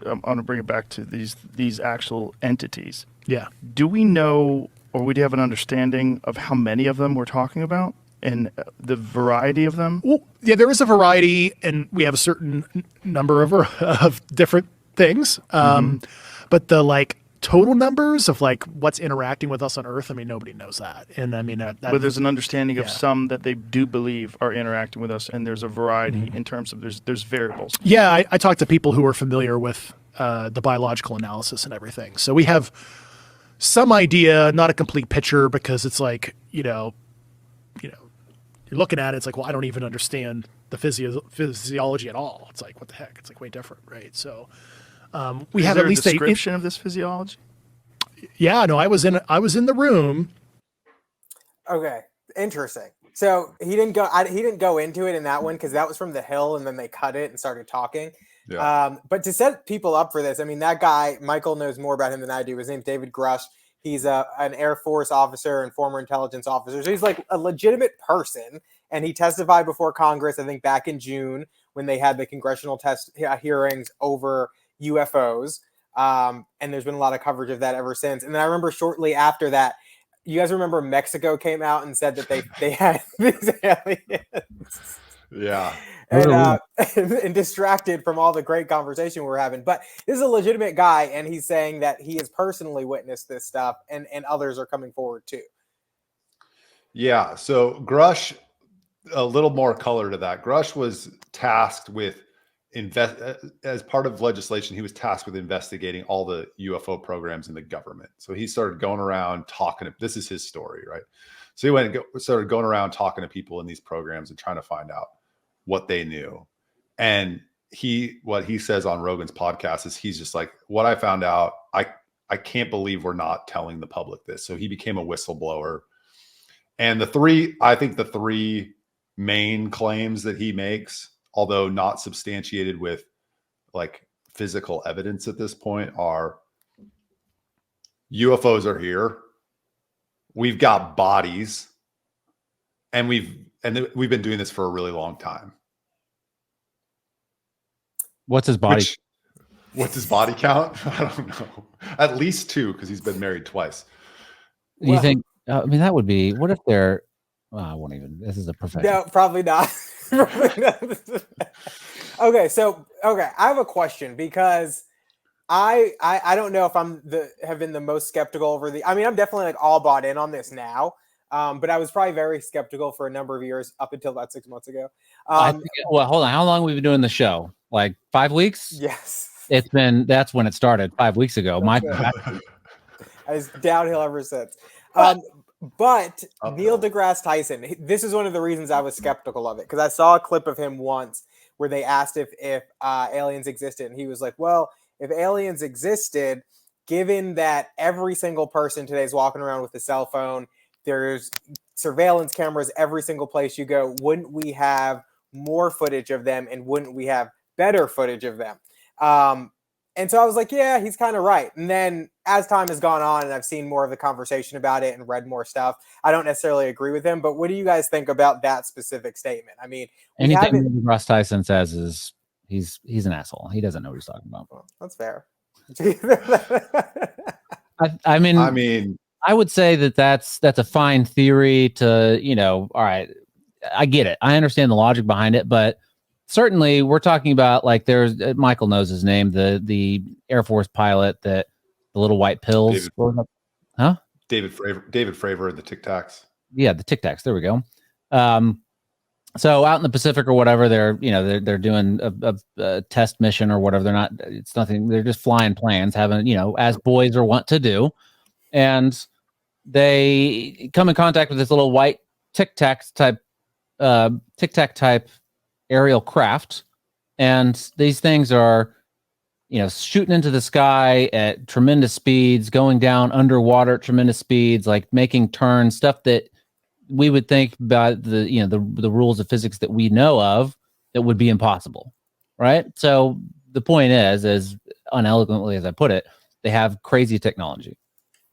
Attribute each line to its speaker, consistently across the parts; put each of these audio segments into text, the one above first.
Speaker 1: I'm going to bring it back to these actual entities.
Speaker 2: Yeah.
Speaker 1: Do we know, or would you have an understanding of how many of them we're talking about and the variety of them?
Speaker 2: Well, yeah, there is a variety, and we have a certain number of different things. But the like total numbers of like what's interacting with us on Earth, I mean, nobody knows that. And I mean,
Speaker 1: but there's an understanding of some that they do believe are interacting with us, and there's a variety in terms of there's variables.
Speaker 2: Yeah, I talked to people who are familiar with the biological analysis and everything. So we have some idea, not a complete picture, because it's like, you're looking at it, it's like, well, I don't even understand the physiology at all. It's like, what the heck? It's like way different, right? So we have at least
Speaker 1: a description of this physiology.
Speaker 2: Yeah, no, I was in the room.
Speaker 3: Okay, interesting. So he didn't go into it in that one because that was from The Hill, and then they cut it and started talking. Yeah. But to set people up for this, I mean, that guy, Michael knows more about him than I do. His name's David Grusch. He's an Air Force officer and former intelligence officer. So he's like a legitimate person. And he testified before Congress, I think back in June, when they had the congressional hearings over UFOs. And there's been a lot of coverage of that ever since. And then I remember shortly after that, you guys remember Mexico came out and said that they had these aliens.
Speaker 4: Yeah.
Speaker 3: And distracted from all the great conversation we're having. But this is a legitimate guy, and he's saying that he has personally witnessed this stuff, and others are coming forward too.
Speaker 4: Yeah. So Grusch, a little more color to that. Grusch was tasked with as part of legislation, he was tasked with investigating all the UFO programs in the government. So he started going around talking to, this is his story, right? So he went and started going around talking to people in these programs and trying to find out what they knew. And what he says on Rogan's podcast is he's just like, what I found out, I can't believe we're not telling the public this. So he became a whistleblower. And the three main claims that he makes, although not substantiated with like physical evidence at this point, are UFOs are here. We've got bodies, and we've been doing this for a really long time.
Speaker 5: What's his body?
Speaker 4: What's his body count? I don't know. At least 2, because he's been married twice.
Speaker 5: You think? I mean, that would be. What if they're? Well, I won't even. This is a profession.
Speaker 3: No, probably not. Okay, I have a question, because I don't know if have been the most skeptical over I mean, I'm definitely like all bought in on this now. But I was probably very skeptical for a number of years up until about 6 months ago.
Speaker 5: Well, hold on. How long have we been doing the show? Like 5 weeks?
Speaker 3: Yes.
Speaker 5: That's when it started 5 weeks ago.
Speaker 3: I was downhill ever since. But Neil deGrasse Tyson, this is one of the reasons I was skeptical of it, because I saw a clip of him once where they asked if aliens existed, and he was like, well, if aliens existed, given that every single person today is walking around with a cell phone, there's surveillance cameras every single place you go, wouldn't we have more footage of them, and wouldn't we have better footage of them? And so I was like, yeah, he's kind of right. And then as time has gone on and I've seen more of the conversation about it and read more stuff, I don't necessarily agree with him. But what do you guys think about that specific statement? I mean,
Speaker 5: anything Ross Tyson says is he's an asshole. He doesn't know what he's talking about.
Speaker 3: Well, that's fair.
Speaker 5: I mean, I would say that's a fine theory to, all right, I get it. I understand the logic behind it, but certainly we're talking about, like, there's Michael knows his name, the Air Force pilot, that the little white pills.
Speaker 4: David Fravor, the Tic Tacs.
Speaker 5: Yeah, the Tic Tacs. There we go. So out in the Pacific or whatever, they're doing a test mission or whatever. It's nothing. They're just flying planes, having, as boys are wont to do. And they come in contact with this little white Tic Tac type aerial craft. And these things are, shooting into the sky at tremendous speeds, going down underwater at tremendous speeds, like making turns, stuff that we would think about the rules of physics that we know of that would be impossible, right? So the point is, as uneloquently as I put it, they have crazy technology,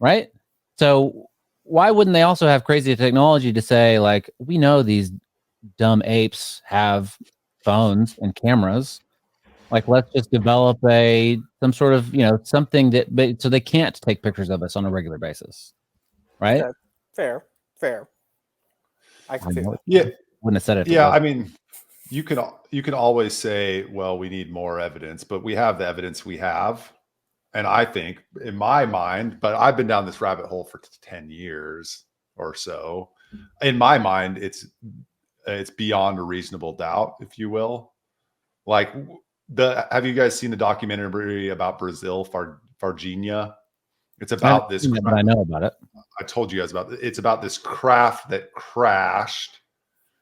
Speaker 5: right? So why wouldn't they also have crazy technology to say, like, we know these dumb apes have phones and cameras. Like, let's just develop some sort of, something so they can't take pictures of us on a regular basis, right?
Speaker 3: Okay. Fair. I can see that.
Speaker 4: Yeah.
Speaker 5: Wouldn't have said it.
Speaker 4: Yeah. I mean, you can always say, well, we need more evidence, but we have the evidence we have. And I think, in my mind, but I've been down this rabbit hole for 10 years or so. In my mind, it's beyond a reasonable doubt, if you will. Like, have you guys seen the documentary about Brazil, Varginha? It's about this.
Speaker 5: But I know about it.
Speaker 4: I told you guys about it. It's about this craft that crashed.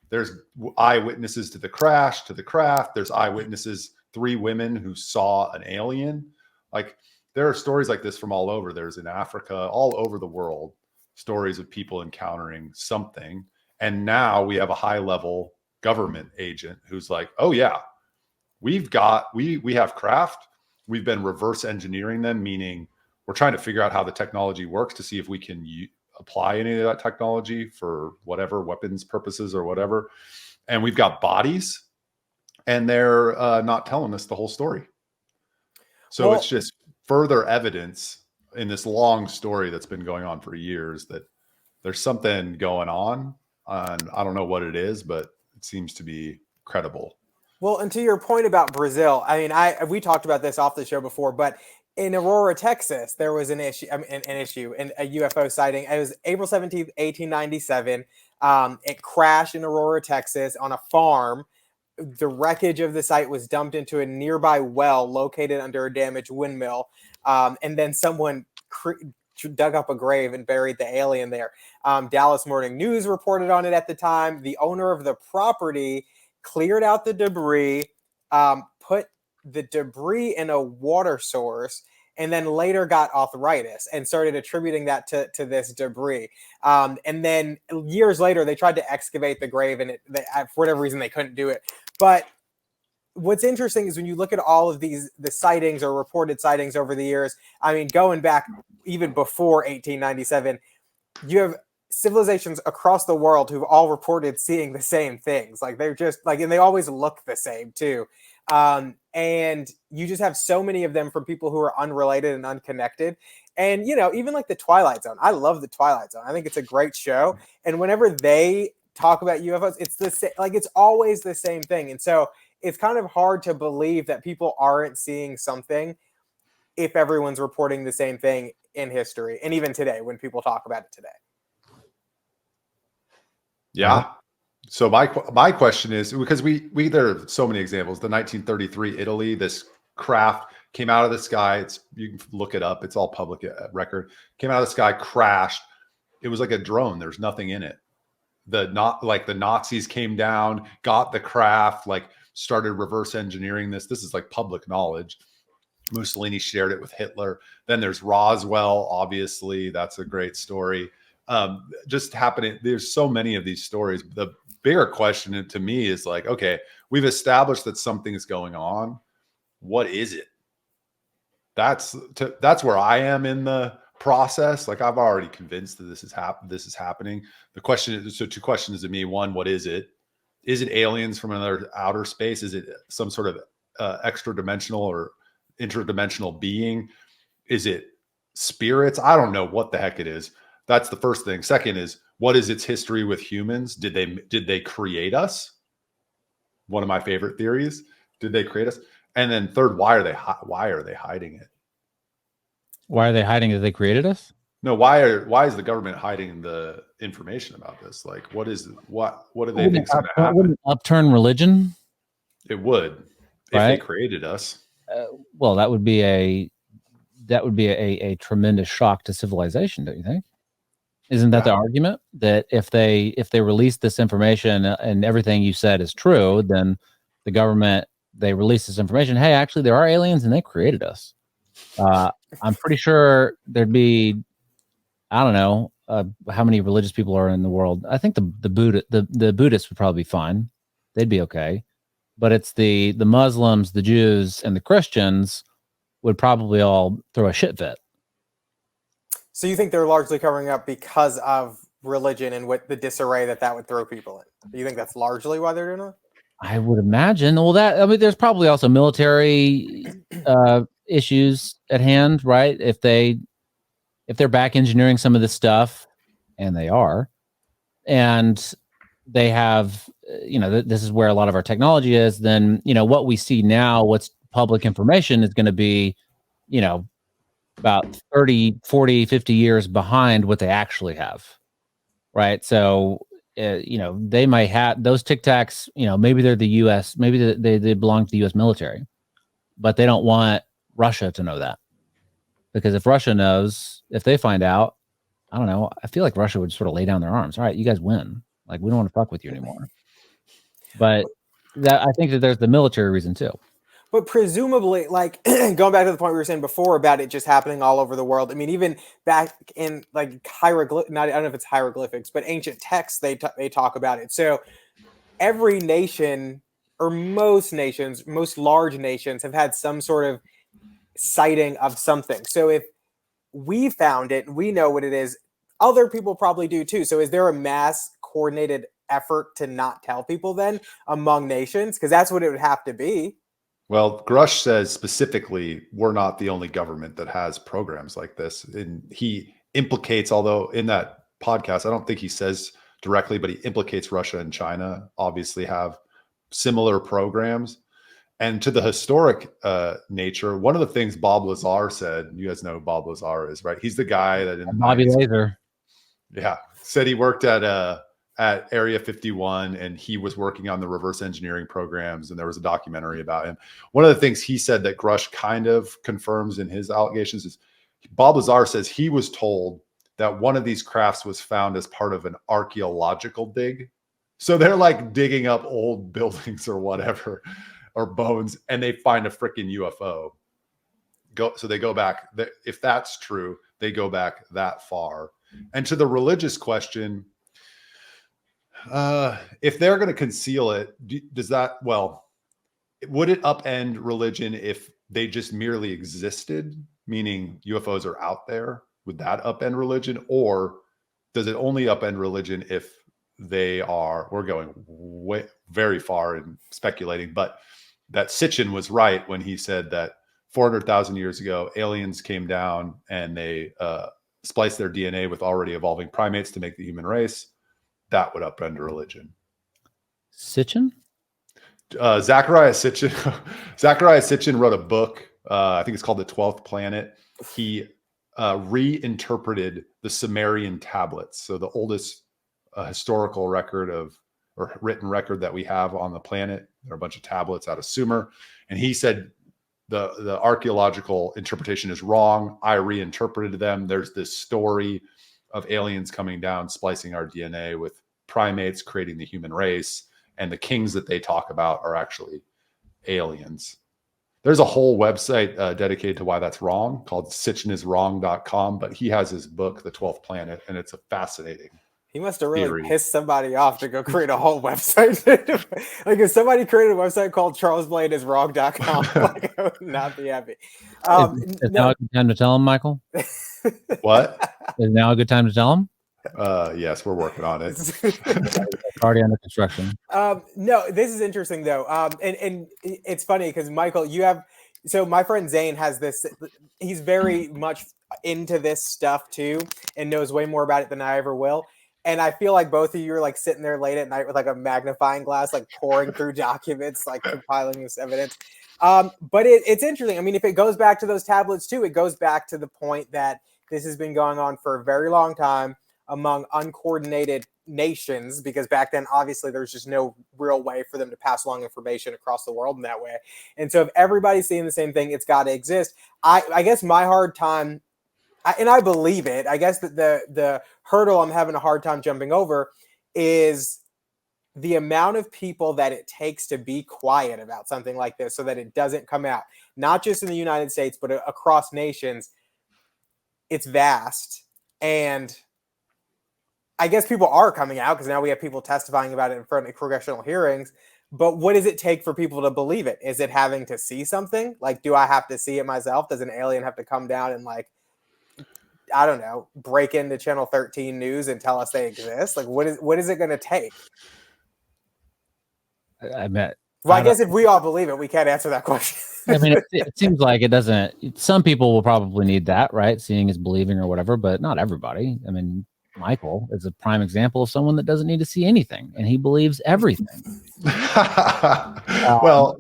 Speaker 4: There's eyewitnesses to the crash, to the craft. There's eyewitnesses, 3 women who saw an alien. Like, there are stories like this from all over. There's in Africa, all over the world, stories of people encountering something. And now we have a high-level government agent who's like, oh yeah, we have craft. We've been reverse engineering them, meaning we're trying to figure out how the technology works to see if we can apply any of that technology for whatever weapons purposes or whatever. And we've got bodies, and they're not telling us the whole story. So it's just further evidence in this long story that's been going on for years that there's something going on. And I don't know what it is, but it seems to be credible.
Speaker 3: Well, and to your point about Brazil, I mean, we talked about this off the show before, but in Aurora, Texas, there was an issue, and a UFO sighting. It was April 17th, 1897. It crashed in Aurora, Texas on a farm. The wreckage of the site was dumped into a nearby well located under a damaged windmill. And then someone dug up a grave and buried the alien there. Dallas Morning News reported on it at the time. The owner of the property cleared out the debris, put the debris in a water source, and then later got arthritis and started attributing that to this debris. And then years later, they tried to excavate the grave, and for whatever reason, they couldn't do it. But what's interesting is when you look at all of the sightings or reported sightings over the years, I mean, going back even before 1897, you have civilizations across the world who've all reported seeing the same things. Like, they're just like, and they always look the same too. And you just have so many of them from people who are unrelated and unconnected. And, even like the Twilight Zone, I love the Twilight Zone. I think it's a great show. And whenever they talk about UFOs, it's the same, like, it's always the same thing. And so it's kind of hard to believe that people aren't seeing something if everyone's reporting the same thing in history. And even today, when people talk about it today.
Speaker 4: Yeah. So my question is, because there are so many examples. The 1933 Italy, this craft came out of the sky. You can look it up. It's all public record. Came out of the sky, crashed. It was like a drone. There's nothing in it. The Nazis came down, got the craft, started reverse engineering this. This is like public knowledge. Mussolini shared it with Hitler. Then there's Roswell. Obviously, that's a great story. Just happening. There's so many of these stories. The bigger question to me is like, okay, we've established that something is going on. What is it? That's where I am in the process. Like, I've already convinced that this is happening. The question is, so 2 questions to me. One, what is it? Is it aliens from another outer space? Is it some sort of extra dimensional or interdimensional being? Is it spirits? I don't know what the heck it is. That's the first thing. Second is, what is its history with humans? Did they create us? One of my favorite theories. Did they create us? And then third, why are they hiding it?
Speaker 5: Why are they hiding that they created us?
Speaker 4: No, why is the government hiding the information about this? Like, what do they think is going to happen?
Speaker 5: Wouldn't upturn religion?
Speaker 4: It would, if they created us.
Speaker 5: Well, that would be a tremendous shock to civilization, don't you think? Isn't that the argument, that if they release this information and everything you said is true, then the government, they release this information, hey, actually there are aliens and they created us. I'm pretty sure there'd be, I don't know how many religious people are in the world. I think the Buddhists would probably be fine. They'd be okay. But it's the Muslims, the Jews, and the Christians would probably all throw a shit fit.
Speaker 3: So you think they're largely covering up because of religion and what the disarray that would throw people in? Do you think that's largely why they're doing it?
Speaker 5: I would imagine. Well, there's probably also military issues at hand, right? If they're back engineering some of this stuff, and they are, and they have, this is where a lot of our technology is. Then what we see now, what's public information, is going to be, about 30, 40, 50 years behind what they actually have, right? So. They might have those Tic Tacs, maybe they're the U.S., maybe they belong to the U.S. military, but they don't want Russia to know that. Because if Russia knows, if they find out, I don't know, I feel like Russia would sort of lay down their arms. All right, you guys win. Like, we don't want to fuck with you anymore. But I think that there's the military reason too.
Speaker 3: But presumably, like going back to the point we were saying before about it just happening all over the world. I mean, even back in like I don't know if it's hieroglyphics, but ancient texts, they talk about it. So every nation, or most nations, most large nations, have had some sort of sighting of something. So if we found it, we know what it is, other people probably do too. So is there a mass coordinated effort to not tell people then among nations? Because that's what it would have to be.
Speaker 4: Well, Grusch says specifically, we're not the only government that has programs like this. And he implicates, although in that podcast, I don't think he says directly, but he implicates Russia and China obviously have similar programs. And to the historic nature, one of the things Bob Lazar said, you guys know who Bob Lazar is, right? He's the guy that in the
Speaker 5: Bobby
Speaker 4: 90s,
Speaker 5: Laser.
Speaker 4: Yeah, said he worked at Area 51 and he was working on the reverse engineering programs, and there was a documentary about him. One of the things he said that Grusch kind of confirms in his allegations is Bob Lazar says he was told that one of these crafts was found as part of an archaeological dig. So they're like digging up old buildings or whatever, or bones, and they find a freaking UFO. So they go back. If that's true, they go back that far. And to the religious question, if they're going to conceal it, would it upend religion if they just merely existed, meaning UFOs are out there? Would that upend religion? Or does it only upend religion if we're going very far in speculating, but that Sitchin was right when he said that 400,000 years ago, aliens came down and they spliced their DNA with already evolving primates to make the human race. That would upend religion.
Speaker 5: Sitchin?
Speaker 4: Zachariah Sitchin wrote a book. I think it's called The 12th Planet. He reinterpreted the Sumerian tablets. So the oldest historical record or written record that we have on the planet. There are a bunch of tablets out of Sumer. And he said the archaeological interpretation is wrong. I reinterpreted them. There's this story of aliens coming down, splicing our DNA with primates, creating the human race. And the kings that they talk about are actually aliens. There's a whole website dedicated to why that's wrong called sitchiniswrong.com. But he has his book, The 12th Planet, and it's a fascinating
Speaker 3: He must have really
Speaker 4: theory.
Speaker 3: pissed somebody off to go create a whole website. Like if somebody created a website called charlesbladeiswrong.com, like I would not be happy.
Speaker 5: Is now a good time to tell him, Michael?
Speaker 4: What?
Speaker 5: Is now a good time to tell him?
Speaker 4: Yes, we're working on it.
Speaker 5: It's already under construction.
Speaker 3: No, this is interesting though. And it's funny because Michael, so my friend Zane has this, he's very much into this stuff too and knows way more about it than I ever will. And I feel like both of you are like sitting there late at night with like a magnifying glass, like pouring through documents, like compiling this evidence. But it's interesting. I mean, if it goes back to those tablets too, it goes back to the point that this has been going on for a very long time among uncoordinated nations, because back then, obviously, there's just no real way for them to pass along information across the world in that way. And so if everybody's seeing the same thing, it's got to exist. I guess my hard time, and I believe it, I guess that the hurdle I'm having a hard time jumping over is the amount of people that it takes to be quiet about something like this so that it doesn't come out, not just in the United States, but across nations. It's vast. And I guess people are coming out because now we have people testifying about it in front of congressional hearings. But what does it take for people to believe it? Is it having to see something? Like, do I have to see it myself? Does an alien have to come down and, like, I don't know, break into Channel 13 News and tell us they exist? Like, what is it going to take?
Speaker 5: I bet.
Speaker 3: Well, I guess if we all believe it, we can't answer that question.
Speaker 5: I mean, it seems like it doesn't. Some people will probably need that, right? Seeing is believing or whatever, but not everybody. I mean, Michael is a prime example of someone that doesn't need to see anything, and he believes everything.
Speaker 4: Well,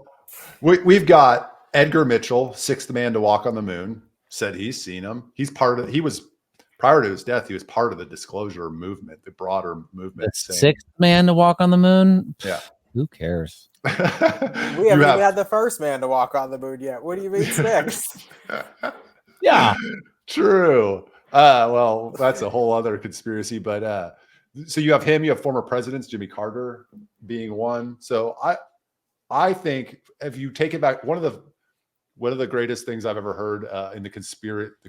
Speaker 4: we've got Edgar Mitchell, sixth man to walk on the moon, said he's seen him. He was prior to his death, he was part of the disclosure movement, the broader movement.
Speaker 5: The sixth man to walk on the moon?
Speaker 4: Yeah.
Speaker 5: Who cares?
Speaker 3: We haven't even had the first man to walk on the moon yet. What do you mean sixth?
Speaker 5: Yeah.
Speaker 4: True. Well, that's a whole other conspiracy, but so you have him, you have former presidents, Jimmy Carter being one. So I think if you take it back, one of the greatest things I've ever heard in the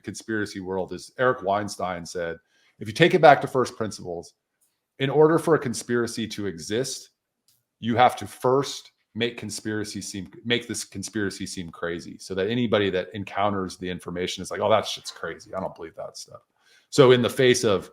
Speaker 4: conspiracy world is Eric Weinstein said, if you take it back to first principles, in order for a conspiracy to exist, you have to first make this conspiracy seem crazy, so that anybody that encounters the information is like, oh, that shit's crazy. I don't believe that stuff. So in the face of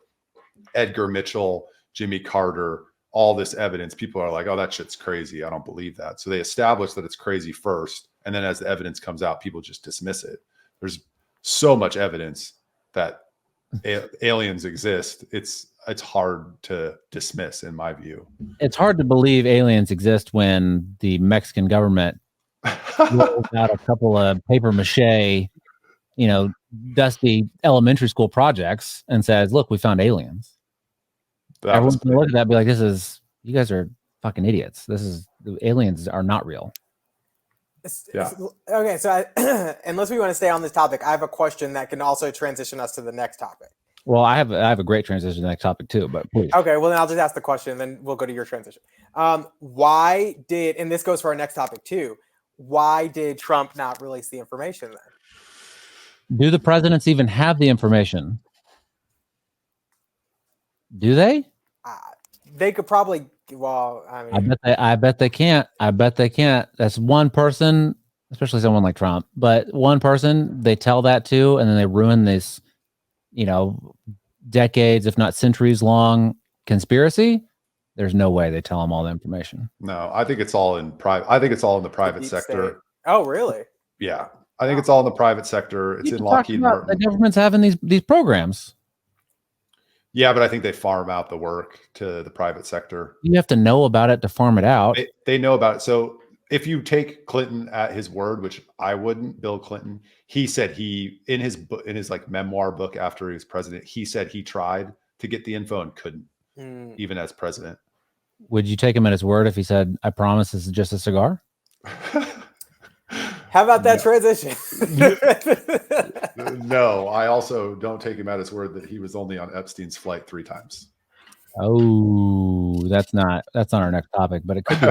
Speaker 4: Edgar Mitchell, Jimmy Carter, all this evidence, people are like, oh, that shit's crazy. I don't believe that. So they establish that it's crazy first. And then as the evidence comes out, people just dismiss it. There's so much evidence that aliens exist. It's hard to dismiss, in my view.
Speaker 5: It's hard to believe aliens exist when the Mexican government rolls out a couple of paper mache, dusty elementary school projects and says, look, we found aliens. Everyone's going to look at that and be like, you guys are fucking idiots. The aliens are not real.
Speaker 3: Yeah. Okay, so unless we want to stay on this topic, I have a question that can also transition us to the next topic.
Speaker 5: Well, I have a great transition to the next topic too, but please.
Speaker 3: Okay, well then I'll just ask the question and then we'll go to your transition. Why did, and this goes for our next topic too, why did Trump not release the information then?
Speaker 5: Do the presidents even have the information? Do they?
Speaker 3: They could probably, well, I mean.
Speaker 5: I bet they can't. That's one person, especially someone like Trump, but one person they tell that to, and then they ruin this, decades, if not centuries long conspiracy. There's no way they tell them all the information.
Speaker 4: No, I think it's all in private. I think it's all in the private sector.
Speaker 3: State. Oh, really?
Speaker 4: Yeah. I think it's all in the private sector. It's in Lockheed Martin.
Speaker 5: The government's having these programs.
Speaker 4: Yeah, but I think they farm out the work to the private sector.
Speaker 5: You have to know about it to farm it out.
Speaker 4: They know about it. So if you take Clinton at his word, which I wouldn't, Bill Clinton, he said in his like memoir book after he was president, he said he tried to get the info and couldn't, even as president.
Speaker 5: Would you take him at his word if he said, I promise this is just a cigar?
Speaker 3: How about that transition?
Speaker 4: No, I also don't take him at his word that he was only on Epstein's flight 3 times.
Speaker 5: Oh, that's not our next topic, but it could be.